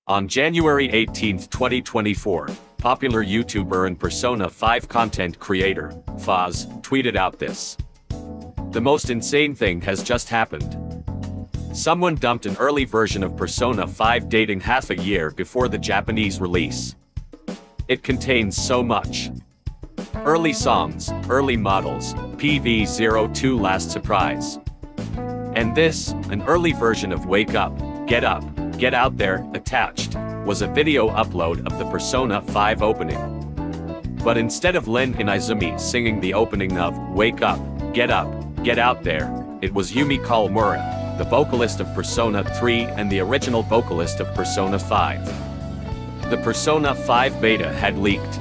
On January 18, 2024, popular YouTuber and Persona 5 content creator, Foz, tweeted out this. The most insane thing has just happened. Someone dumped an early version of Persona 5 dating half a year before the Japanese release. It contains so much. Early songs, early models, PV02 last surprise. And this, an early version of Wake Up, Get Out There, attached, was a video upload of the Persona 5 opening. But instead of Len Inazumi singing the opening of Wake Up, Get Out There, it was Yumi Kawamura, the vocalist of Persona 3 and the original vocalist of Persona 5. The Persona 5 beta had leaked.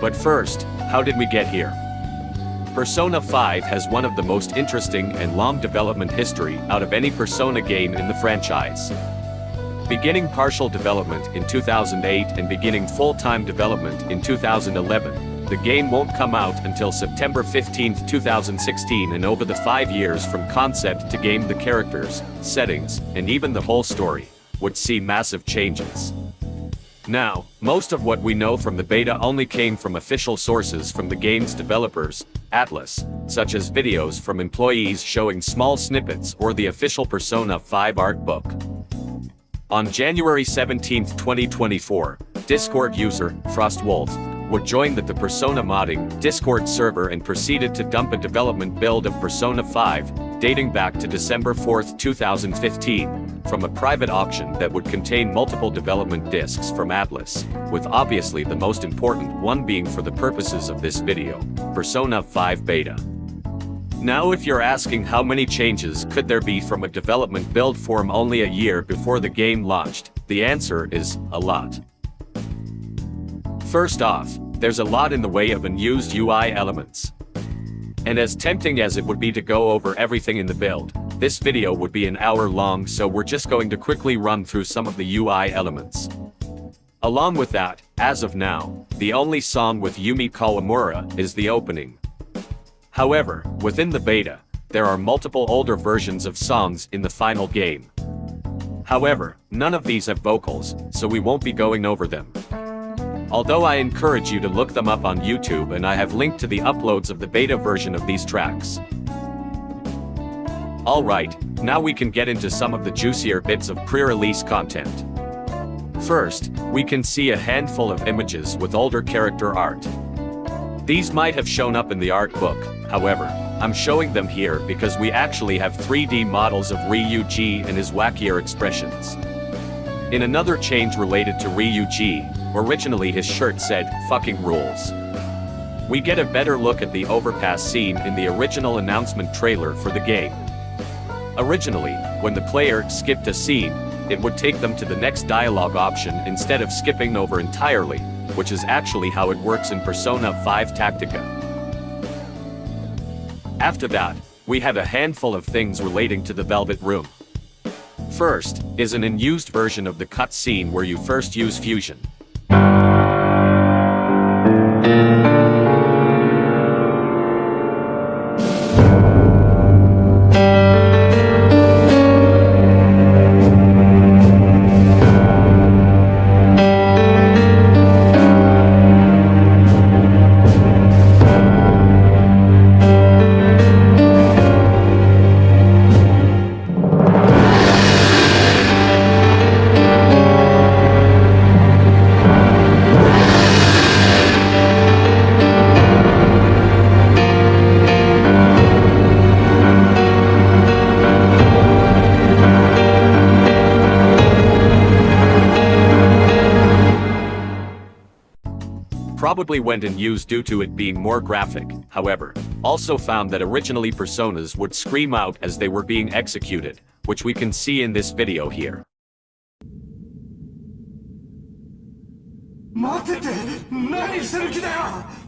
But first, how did we get here? Persona 5 has one of the most interesting and long development history out of any Persona game in the franchise. Beginning partial development in 2008 and beginning full-time development in 2011, the game won't come out until September 15, 2016, and over the 5 years from concept to game, the characters, settings, and even the whole story would see massive changes. Now, most of what we know from the beta only came from official sources from the game's developers, Atlus, such as videos from employees showing small snippets or the official Persona 5 art book. On January 17, 2024, Discord user, Frostwolf, would join the Persona Modding Discord server and proceeded to dump a development build of Persona 5, dating back to December 4, 2015, from a private auction that would contain multiple development discs from Atlus, with obviously the most important one being for the purposes of this video, Persona 5 Beta. Now if you're asking how many changes could there be from a development build form only a year before the game launched, the answer is, a lot. First off, there's a lot in the way of unused UI elements. And as tempting as it would be to go over everything in the build, this video would be an hour long, so we're just going to quickly run through some of the UI elements. Along with that, as of now, the only song with Yumi Kawamura is the opening. However, within the beta, there are multiple older versions of songs in the final game. However, none of these have vocals, so we won't be going over them. Although I encourage you to look them up on YouTube, and I have linked to the uploads of the beta version of these tracks. Alright, now we can get into some of the juicier bits of pre-release content. First, we can see a handful of images with older character art. These might have shown up in the art book, however, I'm showing them here because we actually have 3D models of Ryuji and his wackier expressions. In another change related to Ryuji, originally his shirt said, "fucking rules." We get a better look at the overpass scene in the original announcement trailer for the game. Originally, when the player skipped a scene, it would take them to the next dialogue option instead of skipping over entirely, which is actually how it works in Persona 5 Tactica. After that, we have a handful of things relating to the Velvet Room. First, is an unused version of the cutscene where you first use fusion. probably went unused due to it being more graphic, however, also found that originally personas would scream out as they were being executed, which we can see in this video here. 待てて、何する気だよ。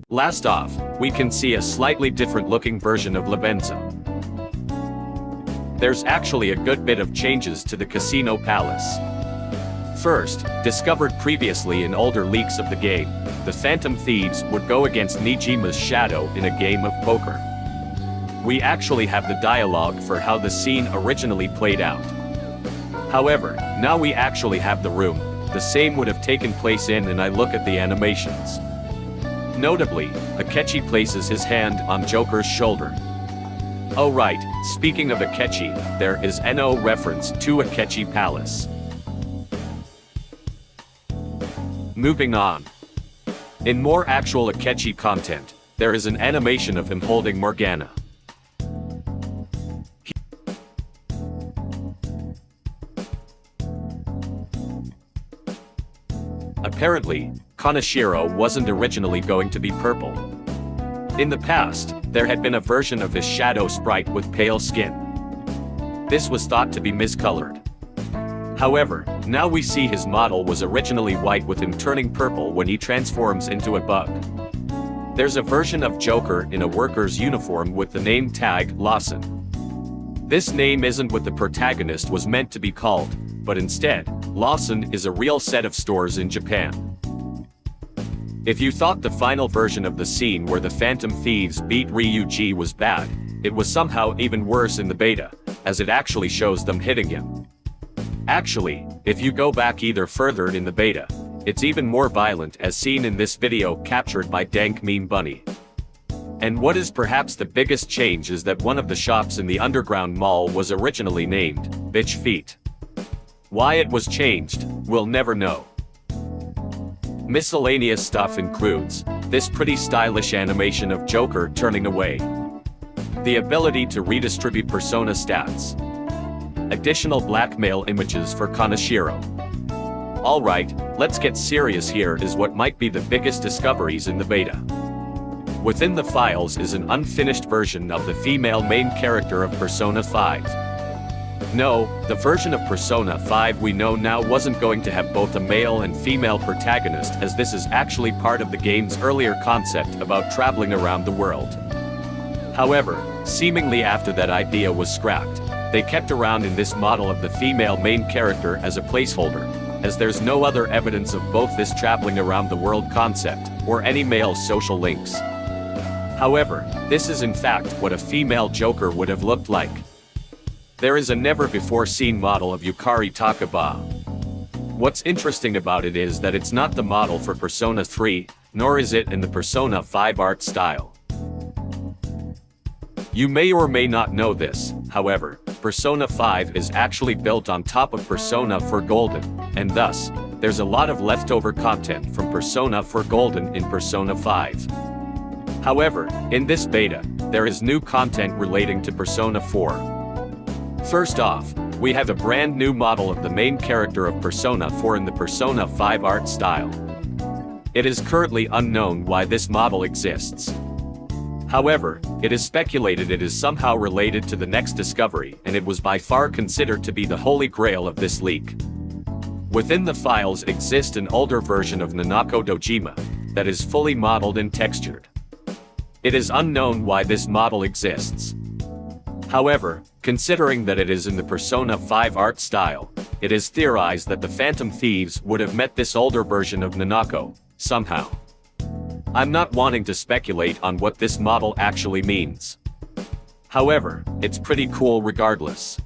Last off, we can see a slightly different looking version of Lavenza. There's actually a good bit of changes to the Casino Palace. First, discovered previously in older leaks of the game, the Phantom Thieves would go against Nijima's shadow in a game of poker. We actually have the dialogue for how the scene originally played out. However, now we actually have the room the same would have taken place in, and I look at the animations. Notably, Akechi places his hand on Joker's shoulder. Oh right, speaking of Akechi, there is no reference to Akechi Palace. Moving on. In more actual Akechi content, there is an animation of him holding Morgana. Apparently, Kaneshiro wasn't originally going to be purple. In the past, there had been a version of his shadow sprite with pale skin. This was thought to be miscolored. However, now we see his model was originally white with him turning purple when he transforms into a bug. There's a version of Joker in a worker's uniform with the name tag Lawson. This name isn't what the protagonist was meant to be called, but instead, Lawson is a real set of stores in Japan. If you thought the final version of the scene where the Phantom Thieves beat Ryuji was bad, it was somehow even worse in the beta, as it actually shows them hitting him. Actually, if you go back either further in the beta, it's even more violent as seen in this video captured by Dank Meme Bunny. And what is perhaps the biggest change is that one of the shops in the underground mall was originally named Bitch Feet. Why it was changed, we'll never know. Miscellaneous stuff includes this pretty stylish animation of Joker turning away, the ability to redistribute persona stats, additional blackmail images for Kaneshiro. Alright, let's get serious. Here is what might be the biggest discoveries in the beta. Within the files is an unfinished version of the female main character of Persona 5. No, the version of Persona 5 we know now wasn't going to have both a male and female protagonist, as this is actually part of the game's earlier concept about traveling around the world. However, seemingly after that idea was scrapped, they kept around in this model of the female main character as a placeholder, as there's no other evidence of both this traveling around the world concept, or any male social links. However, this is in fact what a female Joker would have looked like. There is a never-before-seen model of Yukari Takaba. What's interesting about it is that it's not the model for Persona 3, nor is it in the Persona 5 art style. You may or may not know this, however, Persona 5 is actually built on top of Persona 4 Golden, and thus, there's a lot of leftover content from Persona 4 Golden in Persona 5. However, in this beta, there is new content relating to Persona 4. First off, we have a brand new model of the main character of Persona 4 in the Persona 5 art style. It is currently unknown why this model exists. However, it is speculated it is somehow related to the next discovery, and it was by far considered to be the holy grail of this leak. Within the files exists an older version of Nanako Dojima that is fully modeled and textured. It is unknown why this model exists. However, considering that it is in the Persona 5 art style, it is theorized that the Phantom Thieves would have met this older version of Nanako, somehow. I'm not wanting to speculate on what this model actually means. However, it's pretty cool regardless.